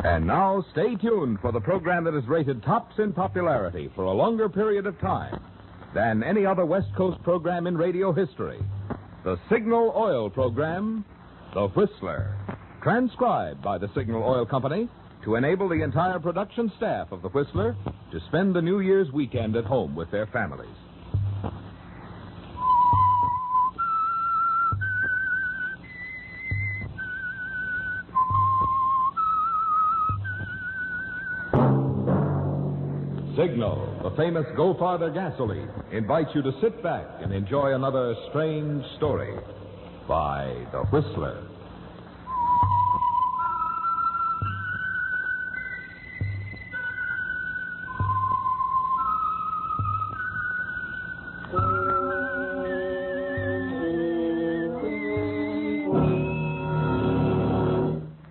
And now, stay tuned for the program that is rated tops in popularity for a longer period of time than any other West Coast program in radio history. The Signal Oil program, The Whistler. Transcribed by the Signal Oil Company to enable the entire production staff of The Whistler to spend the New Year's weekend at home with their families. Signal, the famous Go Farther gasoline, invites you to sit back and enjoy another strange story by The Whistler.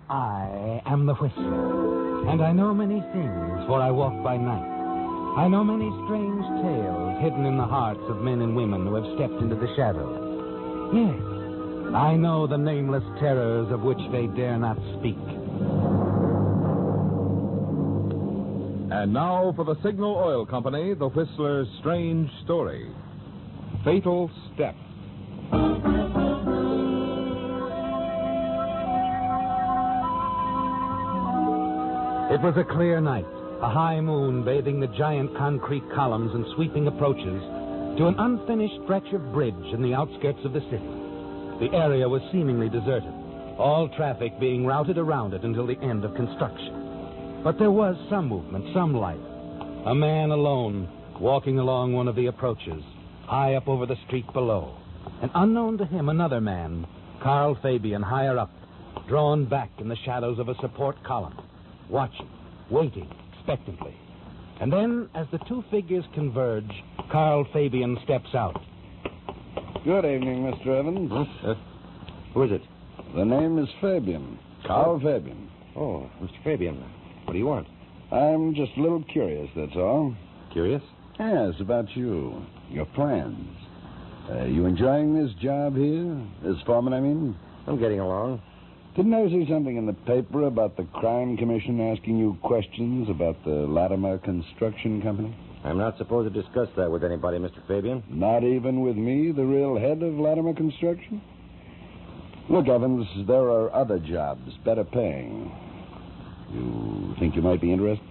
I am The Whistler, and I know many things, for I walk by night. I know many strange tales hidden in the hearts of men and women who have stepped into the shadows. Yes, I know the nameless terrors of which they dare not speak. And now for the Signal Oil Company, The Whistler's strange story. Fatal Step. It was a clear night. A high moon bathing the giant concrete columns and sweeping approaches to an unfinished stretch of bridge in the outskirts of the city. The area was seemingly deserted, all traffic being routed around it until the end of construction. But there was some movement, some life. A man alone, walking along one of the approaches, high up over the street below. And unknown to him, another man, Carl Fabian, higher up, drawn back in the shadows of a support column, watching, waiting, expectantly. And then, as the two figures converge, Carl Fabian steps out. Good evening, Mr. Evans. Who is it? The name is Fabian. Carl Fabian. Oh, Mr. Fabian. What do you want? I'm just a little curious, that's all. Curious? Yes, about you. Your plans. You enjoying this job here? As foreman, I mean? I'm getting along. Didn't I see something in the paper about the Crime Commission asking you questions about the Latimer Construction Company? I'm not supposed to discuss that with anybody, Mr. Fabian. Not even with me, the real head of Latimer Construction? Look, Evans, there are other jobs, better paying. You think you might be interested?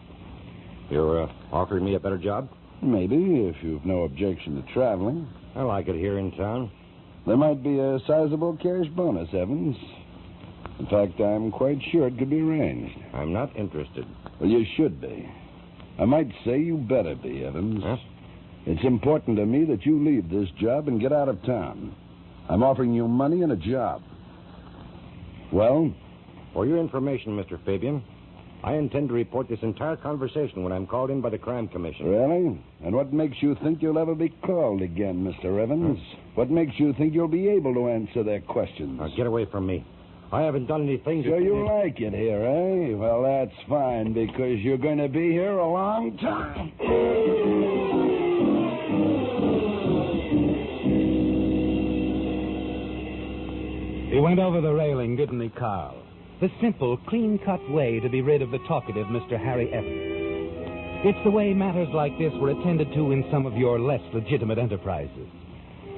You're offering me a better job? Maybe, if you've no objection to traveling. I like it here in town. There might be a sizable cash bonus, Evans. In fact, I'm quite sure it could be arranged. I'm not interested. Well, you should be. I might say you better be, Evans. Huh? It's important to me that you leave this job and get out of town. I'm offering you money and a job. Well? For your information, Mr. Fabian, I intend to report this entire conversation when I'm called in by the Crime Commission. Really? And what makes you think you'll ever be called again, Mr. Evans? What makes you think you'll be able to answer their questions? Now, get away from me. I haven't done anything. So you like it here, eh? Well, that's fine, because you're going to be here a long time. He went over the railing, didn't he, Carl? The simple, clean-cut way to be rid of the talkative Mr. Harry Evans. It's the way matters like this were attended to in some of your less legitimate enterprises,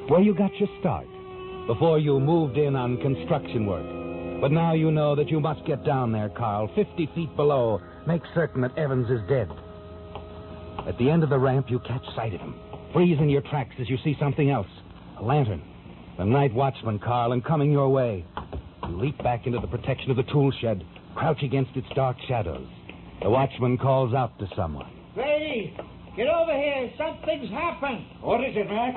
where you got your start before you moved in on construction work. But now you know that you must get down there, Carl, 50 feet below. Make certain that Evans is dead. At the end of the ramp, you catch sight of him. Freeze in your tracks as you see something else. A lantern. The night watchman, Carl, and coming your way. You leap back into the protection of the tool shed, crouch against its dark shadows. The watchman calls out to someone. Grady, get over here. Something's happened. What is it, Mac?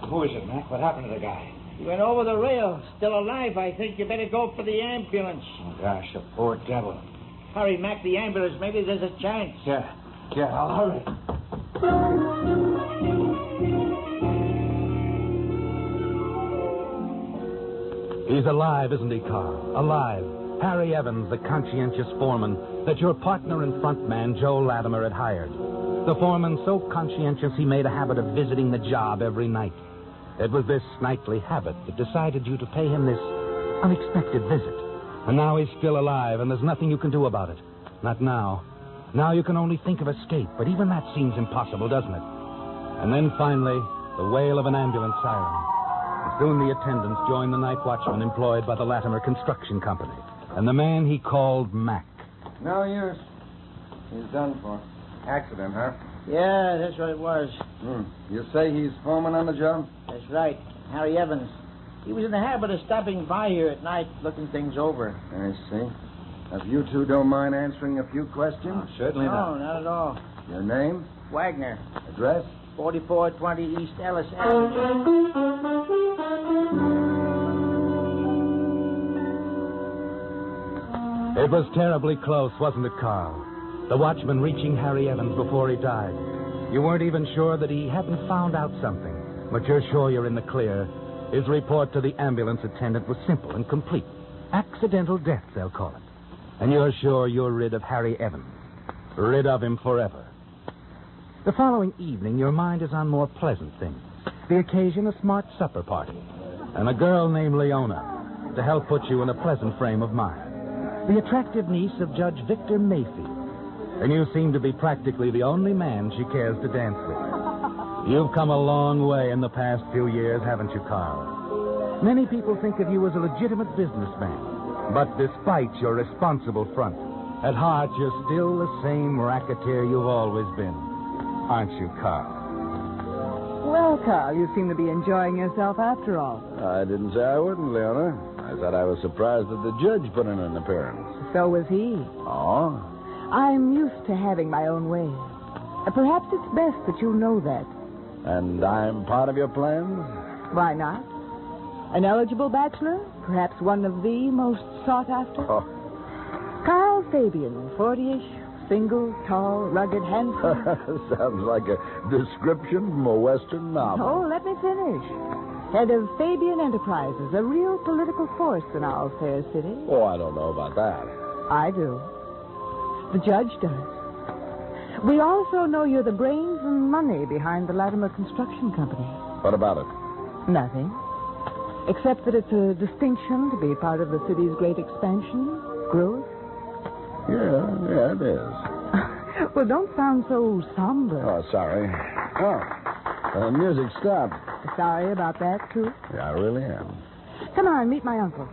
Who is it, Mac? What happened to the guy? He went over the rail. Still alive, I think. You better go for the ambulance. Oh, gosh, the poor devil. Hurry, Mac, the ambulance. Maybe there's a chance. Yeah, I'll hurry. He's alive, isn't he, Carl? Alive. Harry Evans, the conscientious foreman that your partner and front man, Joe Latimer, had hired. The foreman so conscientious he made a habit of visiting the job every night. It was this nightly habit that decided you to pay him this unexpected visit. And now he's still alive, and there's nothing you can do about it. Not now. Now you can only think of escape, but even that seems impossible, doesn't it? And then finally, the wail of an ambulance siren. And soon the attendants joined the night watchman employed by the Latimer Construction Company, and the man he called Mac. No use. He's done for. Accident, huh? Yeah, that's what it was. You say he's foreman on the job? That's right. Harry Evans. He was in the habit of stopping by here at night, looking things over. I see. If you two don't mind answering a few questions? Certainly not. No, not at all. Your name? Wagner. Address? 4420 East Ellis Avenue. It was terribly close, wasn't it, Carl? The watchman reaching Harry Evans before he died. You weren't even sure that he hadn't found out something, but you're sure you're in the clear. His report to the ambulance attendant was simple and complete. Accidental death, they'll call it. And you're sure you're rid of Harry Evans. Rid of him forever. The following evening, your mind is on more pleasant things. The occasion, a smart supper party. And a girl named Leona to help put you in a pleasant frame of mind. The attractive niece of Judge Victor Mayfield. And you seem to be practically the only man she cares to dance with. You've come a long way in the past few years, haven't you, Carl? Many people think of you as a legitimate businessman. But despite your responsible front, at heart you're still the same racketeer you've always been. Aren't you, Carl? Well, Carl, you seem to be enjoying yourself after all. I didn't say I wouldn't, Leona. I said I was surprised that the judge put in an appearance. So was he. Oh? I'm used to having my own way. Perhaps it's best that you know that. And I'm part of your plans? Why not? An eligible bachelor? Perhaps one of the most sought after? Oh. Carl Fabian, 40-ish, single, tall, rugged, handsome. Sounds like a description from a Western novel. Oh, let me finish. Head of Fabian Enterprises, a real political force in our fair city. Oh, I don't know about that. I do. The judge does. We also know you're the brains and money behind the Latimer Construction Company. What about it? Nothing. Except that it's a distinction to be part of the city's great expansion, growth. Yeah, it is. Well, don't sound so somber. Oh, sorry. Oh, music stopped. Sorry about that, too. Yeah, I really am. Come on, meet my uncle.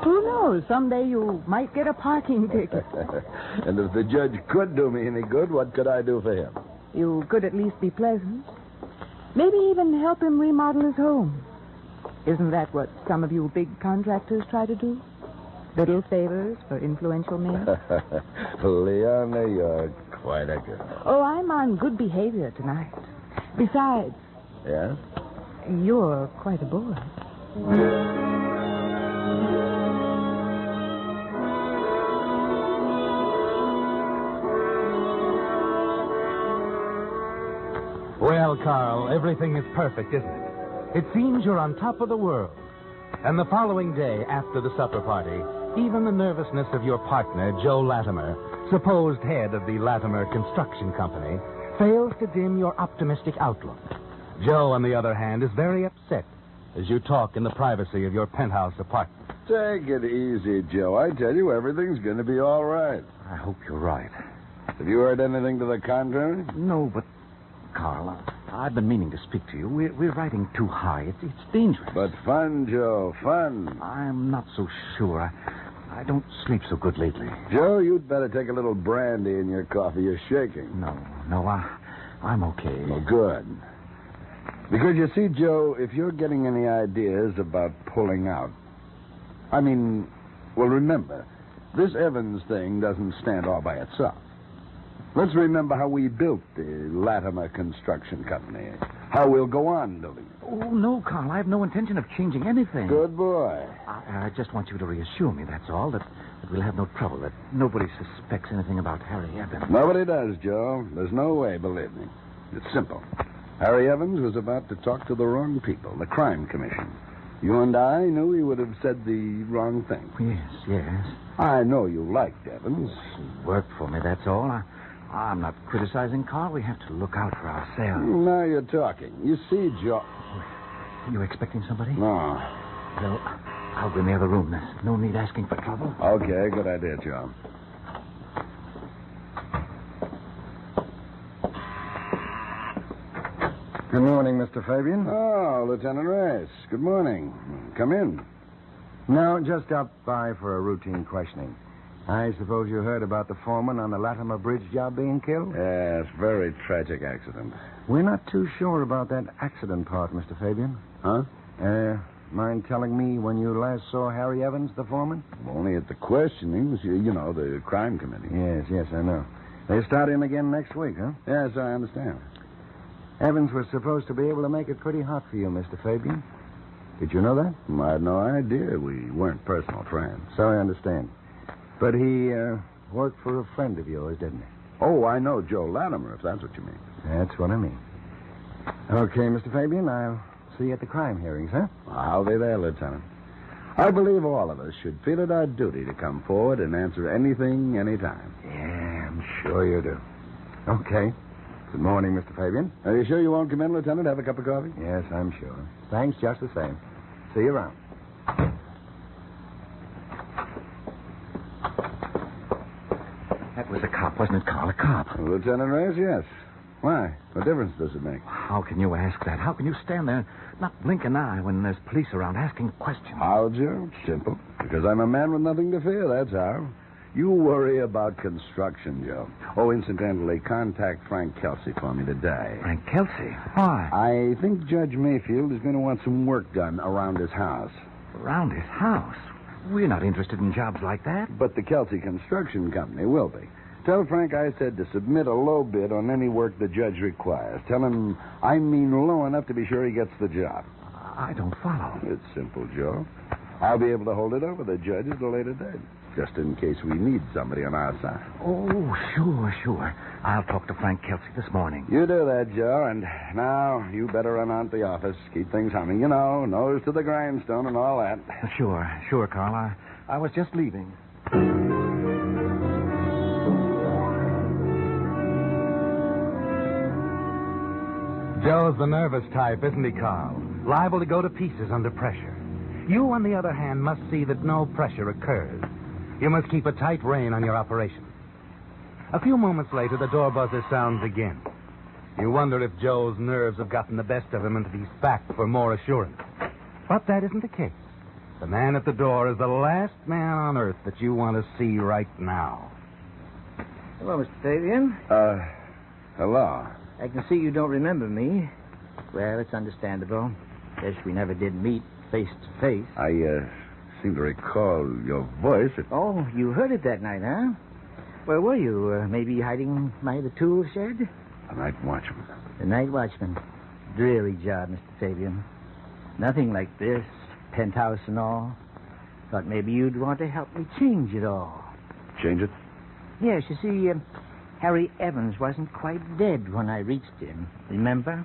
Who knows? Someday you might get a parking ticket. And if the judge could do me any good, what could I do for him? You could at least be pleasant. Maybe even help him remodel his home. Isn't that what some of you big contractors try to do? Little favors for influential men? Leona, you're quite a girl. Oh, I'm on good behavior tonight. Besides... Yes? You're quite a boy. Well, Carl, everything is perfect, isn't it? It seems you're on top of the world. And the following day, after the supper party, even the nervousness of your partner, Joe Latimer, supposed head of the Latimer Construction Company, fails to dim your optimistic outlook. Joe, on the other hand, is very upset as you talk in the privacy of your penthouse apartment. Take it easy, Joe. I tell you, everything's going to be all right. I hope you're right. Have you heard anything to the contrary? No, but, Carl, I've been meaning to speak to you. We're riding too high. It's dangerous. But fun, Joe, fun. I'm not so sure. I don't sleep so good lately. Joe, you'd better take a little brandy in your coffee. You're shaking. No, I'm okay. Well, good. Because you see, Joe, if you're getting any ideas about pulling out, remember, this Evans thing doesn't stand all by itself. Let's remember how we built the Latimer Construction Company, how we'll go on building it. Oh, no, Carl, I have no intention of changing anything. Good boy. I just want you to reassure me, that's all, that we'll have no trouble, that nobody suspects anything about Harry Evans. Nobody does, Joe. There's no way, believe me. It's simple. Harry Evans was about to talk to the wrong people, the Crime Commission. You and I knew he would have said the wrong thing. Yes. I know you liked Evans. He worked for me, that's all. I'm not criticizing Carl. We have to look out for ourselves. Now you're talking. You see, Joe... You expecting somebody? No. Well, I'll go in the other room. There's no need asking for trouble. Okay, good idea, Joe. Good morning, Mr. Fabian. Oh, Lieutenant Reyes. Good morning. Come in. No, just stopped by for a routine questioning. I suppose you heard about the foreman on the Latimer Bridge job being killed? Yes, very tragic accident. We're not too sure about that accident part, Mr. Fabian. Huh? Mind telling me when you last saw Harry Evans, the foreman? Only at the questionings, you know, the crime committee. Yes, I know. They start in again next week, huh? Yes, I understand. Evans was supposed to be able to make it pretty hot for you, Mr. Fabian. Did you know that? I had no idea. We weren't personal friends. So I understand. But he worked for a friend of yours, didn't he? Oh, I know Joe Latimer, if that's what you mean. That's what I mean. Okay, Mr. Fabian, I'll see you at the crime hearings, huh? I'll be there, Lieutenant. I believe all of us should feel it our duty to come forward and answer anything, anytime. Yeah, I'm sure you do. Okay. Good morning, Mr. Fabian. Are you sure you won't come in, Lieutenant? Have a cup of coffee? Yes, I'm sure. Thanks just the same. See you around. That was a cop, wasn't it, Carl? A cop. Lieutenant Reyes, yes. Why? What difference does it make? How can you ask that? How can you stand there and not blink an eye when there's police around asking questions? How, Joe? It's simple. Because I'm a man with nothing to fear, that's how. You worry about construction, Joe. Oh, incidentally, contact Frank Kelsey for me today. Frank Kelsey? Why? I think Judge Mayfield is going to want some work done around his house. Around his house? We're not interested in jobs like that. But the Kelsey Construction Company will be. Tell Frank I said to submit a low bid on any work the judge requires. Tell him I mean low enough to be sure he gets the job. I don't follow. It's simple, Joe. I'll be able to hold it over the judge at a later date, just in case we need somebody on our side. Oh, sure. I'll talk to Frank Kelsey this morning. You do that, Joe, and now you better run on to the office. Keep things humming. You know, nose to the grindstone and all that. Sure, Carl. I was just leaving. Joe's the nervous type, isn't he, Carl? Liable to go to pieces under pressure. You, on the other hand, must see that no pressure occurs. You must keep a tight rein on your operation. A few moments later, the door buzzer sounds again. You wonder if Joe's nerves have gotten the best of him and if he's back for more assurance. But that isn't the case. The man at the door is the last man on earth that you want to see right now. Hello, Mr. Fabian. Hello. I can see you don't remember me. Well, it's understandable. Guess we never did meet face to face. I seem to recall your voice. Oh, you heard it that night, huh? Where were you? Maybe hiding by the tool shed? The night watchman. The night watchman. Dreary job, Mr. Fabian. Nothing like this. Penthouse and all. Thought maybe you'd want to help me change it all. Change it? Yes, you see, Harry Evans wasn't quite dead when I reached him. Remember?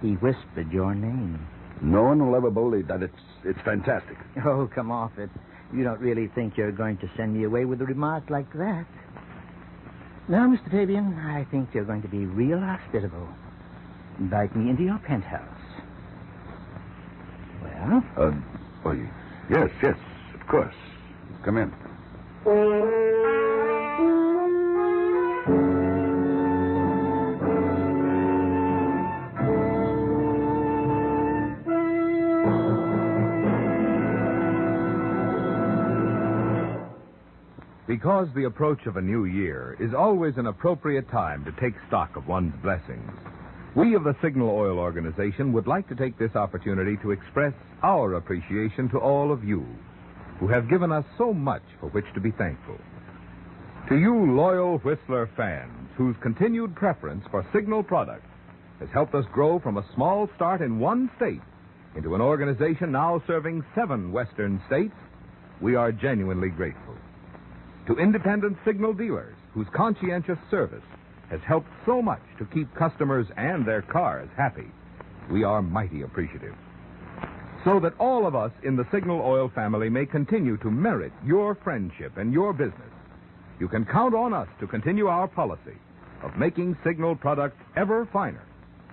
He whispered your name. No one will ever believe that. It's fantastic. Oh, come off it. You don't really think you're going to send me away with a remark like that. Now, Mr. Fabian, I think you're going to be real hospitable. Invite me into your penthouse. Well? Yes, of course. Come in. Because the approach of a new year is always an appropriate time to take stock of one's blessings, we of the Signal Oil Organization would like to take this opportunity to express our appreciation to all of you who have given us so much for which to be thankful. To you loyal Whistler fans whose continued preference for Signal products has helped us grow from a small start in one state into an organization now serving 7 western states, we are genuinely grateful. To independent Signal dealers whose conscientious service has helped so much to keep customers and their cars happy, we are mighty appreciative. So that all of us in the Signal Oil family may continue to merit your friendship and your business, you can count on us to continue our policy of making Signal products ever finer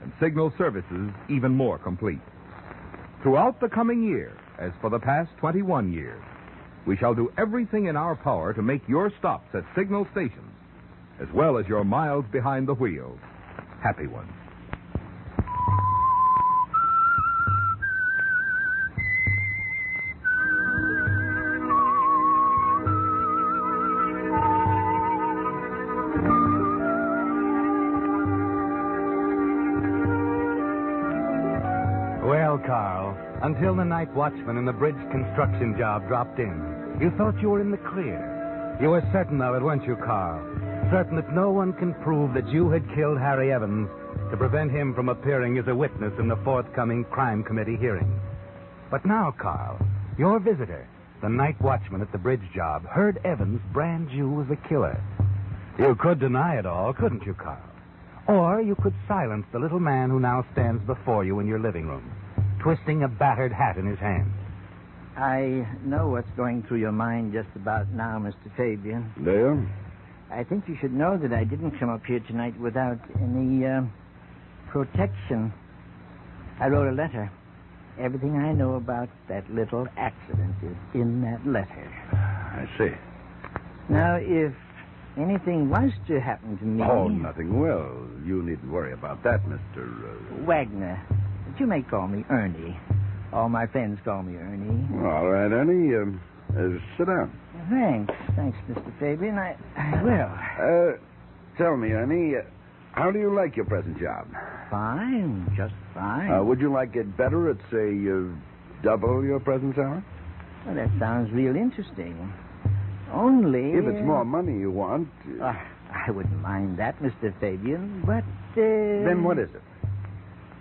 and Signal services even more complete. Throughout the coming year, as for the past 21 years. We shall do everything in our power to make your stops at signal stations, as well as your miles behind the wheel, happy ones. Well, Carl, until the night watchman and the bridge construction job dropped in, you thought you were in the clear. You were certain of it, weren't you, Carl? Certain that no one can prove that you had killed Harry Evans to prevent him from appearing as a witness in the forthcoming crime committee hearing. But now, Carl, your visitor, the night watchman at the bridge job, heard Evans brand you as a killer. You could deny it all, couldn't you, Carl? Or you could silence the little man who now stands before you in your living room, twisting a battered hat in his hand. I know what's going through your mind just about now, Mr. Fabian. Do you? I think you should know that I didn't come up here tonight without any protection. I wrote a letter. Everything I know about that little accident is in that letter. I see. Now, if anything was to happen to me... Oh, nothing will. You needn't worry about that, Mr. Wagner. But you may call me Ernie. All my friends call me Ernie. All right, Ernie. Sit down. Thanks. Thanks, Mr. Fabian. I will. Tell me, Ernie, how do you like your present job? Fine. Just fine. Would you like it better at, say, double your present salary? Well, that sounds real interesting. Only... If it's more money you want... I wouldn't mind that, Mr. Fabian, but... Then what is it?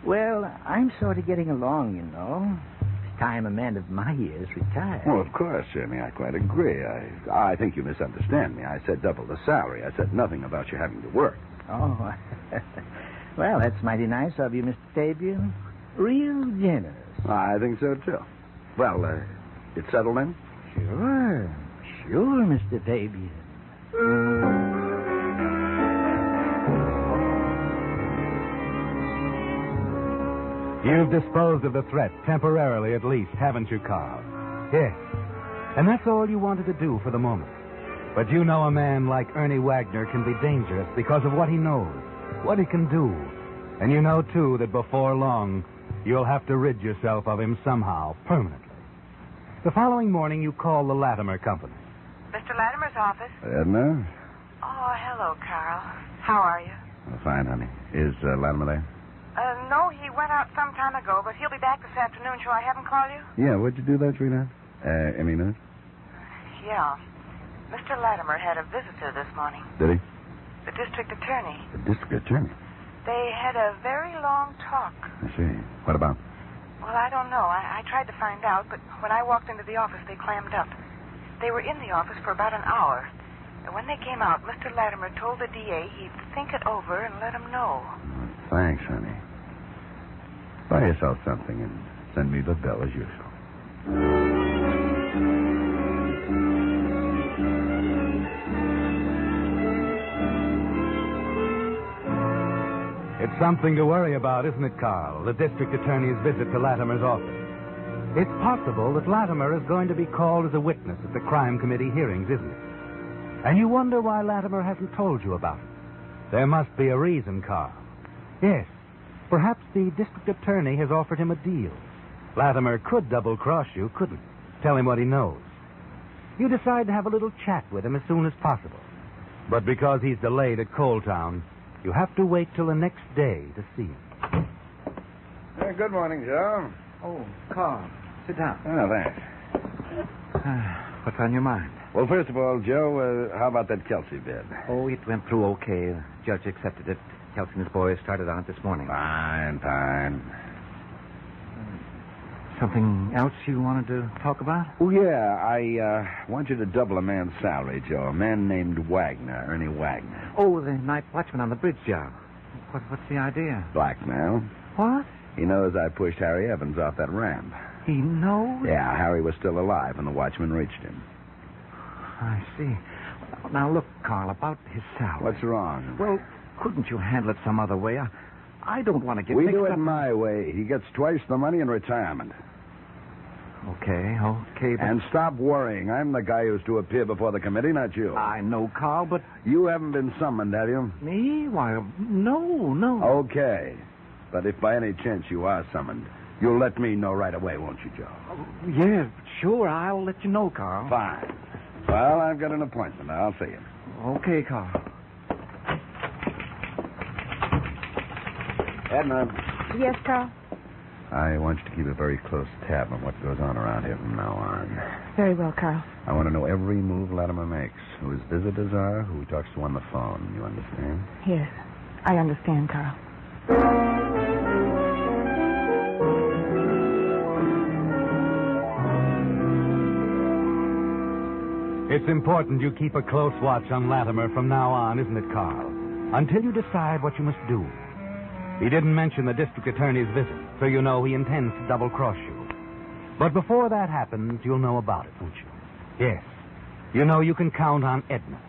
Well, I'm sort of getting along, you know. It's time a man of my years retired. Well, of course, Ernie, I quite agree. I think you misunderstand me. I said double the salary. I said nothing about you having to work. Oh, well, that's mighty nice of you, Mr. Fabian. Real generous. I think so, too. Well, it's settled then? Sure, Mr. Fabian. You've disposed of the threat, temporarily at least, haven't you, Carl? Yes. And that's all you wanted to do for the moment. But you know a man like Ernie Wagner can be dangerous because of what he knows, what he can do. And you know, too, that before long, you'll have to rid yourself of him somehow, permanently. The following morning, you call the Latimer Company. Mr. Latimer's office. Edna? Oh, hello, Carl. How are you? Fine, honey. Is Latimer there? No, he went out some time ago, but he'll be back this afternoon. Shall I have him call you? Yeah, what'd you do there, sweetheart? Any news? Yeah. Mr. Latimer had a visitor this morning. Did he? The district attorney. The district attorney? They had a very long talk. I see. What about? Well, I don't know. I tried to find out, but when I walked into the office, they clammed up. They were in the office for about an hour. And when they came out, Mr. Latimer told the DA he'd think it over and let him know. Thanks, honey. Buy yourself something and send me the bill as usual. It's something to worry about, isn't it, Carl? The district attorney's visit to Latimer's office. It's possible that Latimer is going to be called as a witness at the crime committee hearings, isn't it? And you wonder why Latimer hasn't told you about it. There must be a reason, Carl. Yes, perhaps the district attorney has offered him a deal. Latimer could double-cross you, couldn't he? Tell him what he knows. You decide to have a little chat with him as soon as possible. But because he's delayed at Coal Town, you have to wait till the next day to see him. Good morning, Joe. Oh, Carl, sit down. Oh, thanks. What's on your mind? Well, first of all, Joe, how about that Kelsey bid? Oh, it went through okay. The judge accepted it. Kelsey and his boys started on it this morning. Fine. Something else you wanted to talk about? Oh, yeah. I want you to double a man's salary, Joe. A man named Wagner, Ernie Wagner. Oh, the night watchman on the bridge job. What's the idea? Blackmail. What? He knows I pushed Harry Evans off that ramp. He knows? Yeah, Harry was still alive when the watchman reached him. I see. Now, look, Carl, about his salary. What's wrong? Well, couldn't you handle it some other way? I don't want to get we mixed do it up. my way. He gets twice the money in retirement. Okay, but... And stop worrying. I'm the guy who's to appear before the committee, not you. I know, Carl, but... You haven't been summoned, have you? Me? Why, no. Okay. But if by any chance you are summoned, you'll let me know right away, won't you, Joe? Yeah, sure. I'll let you know, Carl. Fine. Well, I've got an appointment. I'll see you. Okay, Carl. Edna. Yes, Carl? I want you to keep a very close tab on what goes on around here from now on. Very well, Carl. I want to know every move Latimer makes, who his visitors are, who he talks to on the phone. You understand? Yes, I understand, Carl. It's important you keep a close watch on Latimer from now on, isn't it, Carl? Until you decide what you must do. He didn't mention the district attorney's visit, so you know he intends to double-cross you. But before that happens, you'll know about it, won't you? Yes. You know you can count on Edna.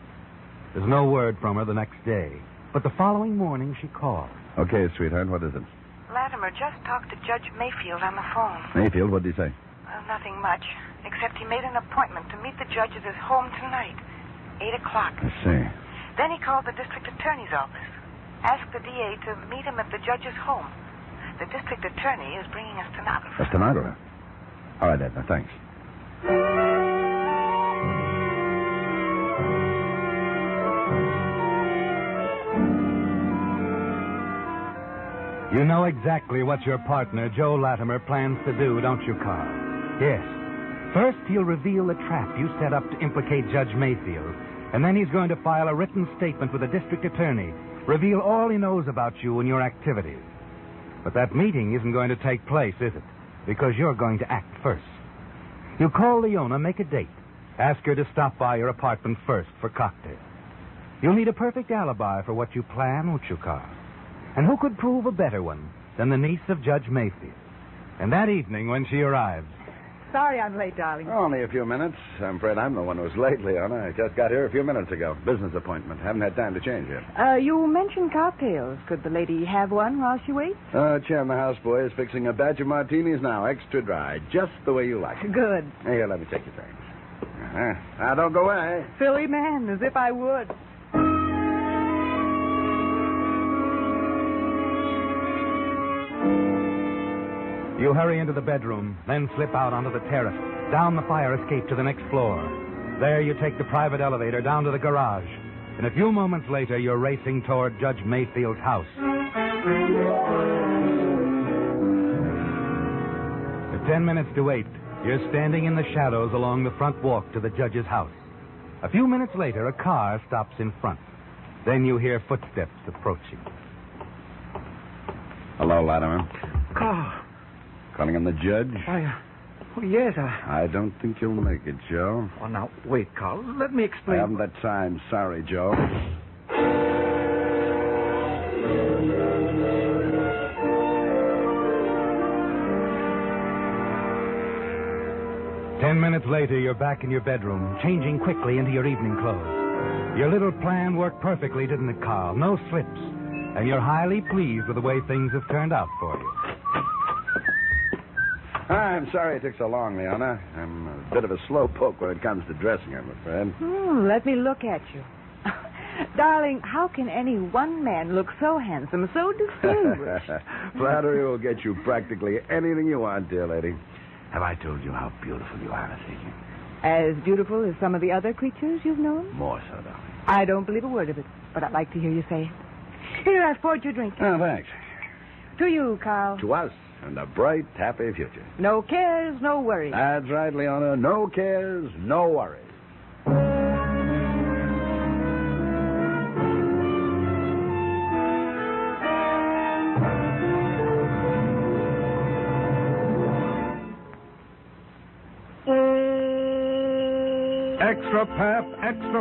There's no word from her the next day, but the following morning she called. Okay, sweetheart, what is it? Latimer just talked to Judge Mayfield on the phone. Mayfield, what did he say? Well, nothing much, except he made an appointment to meet the judge at his home tonight, 8 o'clock. I see. Then he called the district attorney's office, asked the DA to meet him at the judge's home. The district attorney is bringing a stenographer. A stenographer? All right, Edna, thanks. You know exactly what your partner, Joe Latimer, plans to do, don't you, Carl? Yes. First, he'll reveal the trap you set up to implicate Judge Mayfield, and then he's going to file a written statement with the district attorney, reveal all he knows about you and your activities. But that meeting isn't going to take place, is it? Because you're going to act first. You call Leona, make a date. Ask her to stop by your apartment first for cocktails. You'll need a perfect alibi for what you plan, won't you, Carl? And who could prove a better one than the niece of Judge Mayfield? And that evening, when she arrives... Sorry I'm late, darling. Only a few minutes. I'm afraid I'm the one who's late, Leona. I just got here a few minutes ago. Business appointment. Haven't had time to change yet. You mentioned cocktails. Could the lady have one while she waits? Chairman, the houseboy is fixing a batch of martinis now, extra dry, just the way you like it. Good. Here, let me take your things. Now, don't go away. Silly man, as if I would. You hurry into the bedroom, then slip out onto the terrace, down the fire escape to the next floor. There you take the private elevator down to the garage. And a few moments later, you're racing toward Judge Mayfield's house. At 10 minutes to 8, you're standing in the shadows along the front walk to the judge's house. A few minutes later, a car stops in front. Then you hear footsteps approaching. Hello, Latimer. Carl. Calling on the judge? Yes, I don't think you'll make it, Joe. Oh, now, wait, Carl. Let me I explain. haven't that time. Sorry, Joe. Ten minutes later, you're back in your bedroom, changing quickly into your evening clothes. Your little plan worked perfectly, didn't it, Carl? No slips. And you're highly pleased with the way things have turned out for you. I'm sorry it took so long, Leona. I'm a bit of a slowpoke when it comes to dressing, I'm afraid. Let me look at you. Darling, how can any one man look so handsome, so distinguished? Flattery will get you practically anything you want, dear lady. Have I told you how beautiful you are this evening? As beautiful as some of the other creatures you've known? More so, darling. I don't believe a word of it, but I'd like to hear you say it. Here, I've poured your drink. Oh, thanks. To you, Carl. To us, and a bright, happy future. No cares, no worries. That's right, Leona. No cares, no worries. Extra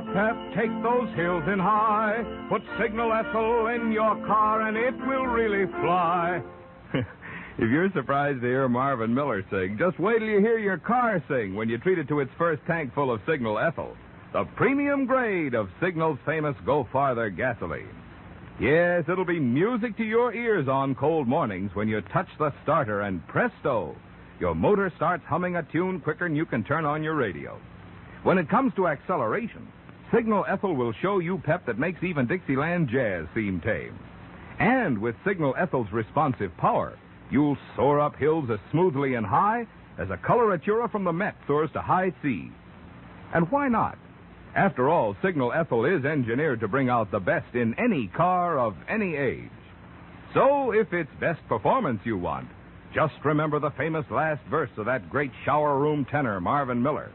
pep, take those hills in high. Put Signal Ethel in your car and it will really fly. If you're surprised to hear Marvin Miller sing, just wait till you hear your car sing when you treat it to its first tank full of Signal Ethel, the premium grade of Signal's famous Go Farther gasoline. Yes, it'll be music to your ears on cold mornings when you touch the starter and presto, your motor starts humming a tune quicker than you can turn on your radio. When it comes to acceleration, Signal Ethyl will show you pep that makes even Dixieland jazz seem tame. And with Signal Ethyl's responsive power, you'll soar up hills as smoothly and high as a coloratura from the Met soars to high C. And why not? After all, Signal Ethyl is engineered to bring out the best in any car of any age. So if it's best performance you want, just remember the famous last verse of that great shower room tenor, Marvin Miller.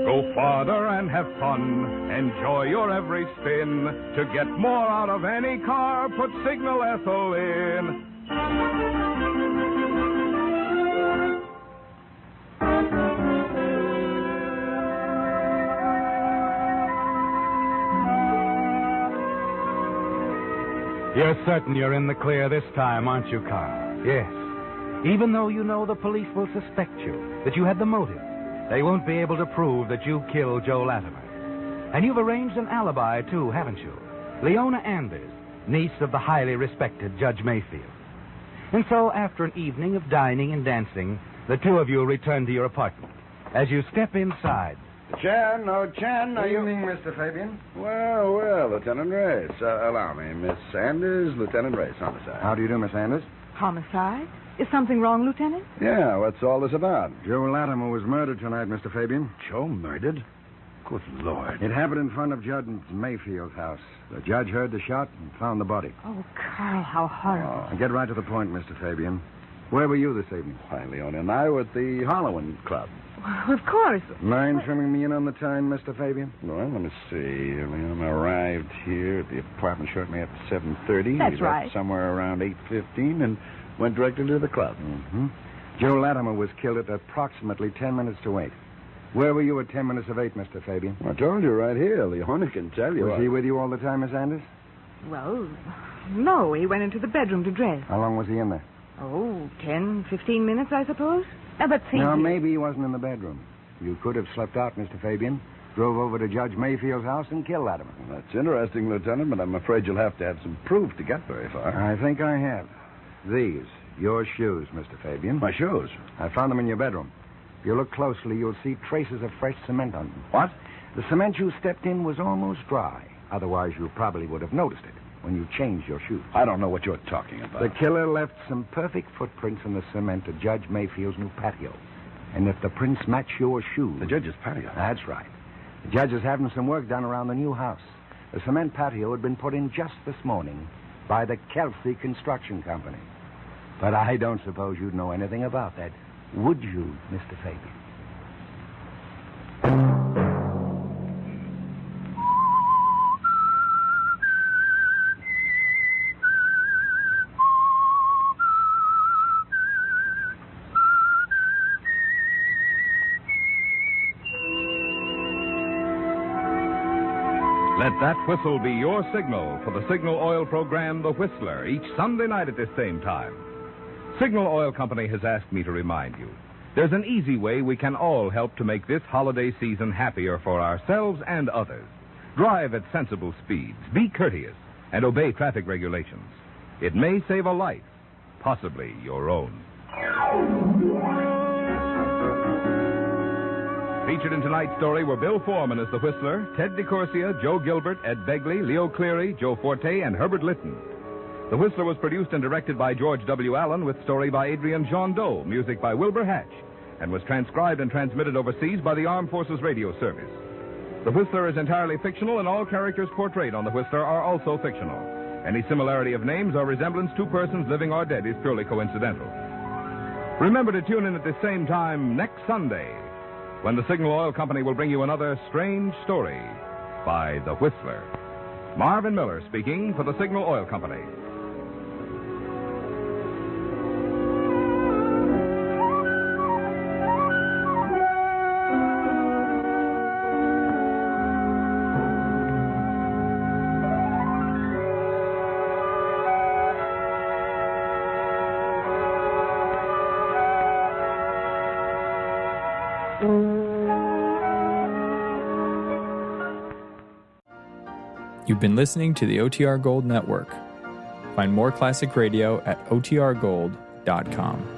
Go farther and have fun. Enjoy your every spin. To get more out of any car, put Signal Ethyl in. You're certain you're in the clear this time, aren't you, Carl? Yes. Even though you know the police will suspect you, that you had the motive, they won't be able to prove that you killed Joe Latimer. And you've arranged an alibi, too, haven't you? Leona Anders, niece of the highly respected Judge Mayfield. And so, after an evening of dining and dancing, the two of you return to your apartment. As you step inside... Chan, no Chan, are you... Evening, Mr. Fabian. Well, Lieutenant Race. Allow me, Miss Anders, Lieutenant Race, homicide. How do you do, Miss Anders? Homicide? Is something wrong, Lieutenant? Yeah, what's all this about? Joe Latimer was murdered tonight, Mr. Fabian. Joe murdered? Good Lord. It happened in front of Judge Mayfield's house. The judge heard the shot and found the body. Oh, Carl, how horrible. Get right to the point, Mr. Fabian. Where were you this evening? Why, Leona and I were at the Halloween Club. Well, of course. Mind trimming me in on the time, Mr. Fabian? Well, let me see. Leona arrived here at the apartment shortly after 7:30. That's We left right. somewhere around 8:15 and went directly to the club. Mm-hmm. Joe Latimer was killed at approximately 10 minutes to 8. Where were you at 10 minutes of 8, Mr. Fabian? I told you right here. Leona can tell you. Was he with you all the time, Miss Anders? Well, no, he went into the bedroom to dress. How long was he in there? Oh, 10, 15 minutes, I suppose. But see... Now, maybe he wasn't in the bedroom. You could have slept out, Mr. Fabian, drove over to Judge Mayfield's house and killed Latimer. Well, that's interesting, Lieutenant, but I'm afraid you'll have to have some proof to get very far. I think I have. These, your shoes, Mr. Fabian. My shoes? I found them in your bedroom. If you look closely, you'll see traces of fresh cement on them. What? The cement you stepped in was almost dry. Otherwise, you probably would have noticed it when you changed your shoes. I don't know what you're talking about. The killer left some perfect footprints in the cement at Judge Mayfield's new patio. And if the prints match your shoes... The judge's patio? That's right. The judge is having some work done around the new house. The cement patio had been put in just this morning by the Kelsey Construction Company. But I don't suppose you'd know anything about that, would you, Mr. Fabian? Let that whistle be your signal for the Signal Oil program, The Whistler, each Sunday night at this same time. Signal Oil Company has asked me to remind you, there's an easy way we can all help to make this holiday season happier for ourselves and others. Drive at sensible speeds, be courteous, and obey traffic regulations. It may save a life, possibly your own. Featured in tonight's story were Bill Foreman as the Whistler, Ted DeCorsia, Joe Gilbert, Ed Begley, Leo Cleary, Joe Forte, and Herbert Litton. The Whistler was produced and directed by George W. Allen with story by Adrian John Doe, music by Wilbur Hatch, and was transcribed and transmitted overseas by the Armed Forces Radio Service. The Whistler is entirely fictional, and all characters portrayed on The Whistler are also fictional. Any similarity of names or resemblance to persons living or dead is purely coincidental. Remember to tune in at the same time next Sunday, when the Signal Oil Company will bring you another strange story by The Whistler. Marvin Miller speaking for the Signal Oil Company. You've been listening to the OTR Gold Network. Find more classic radio at otrgold.com.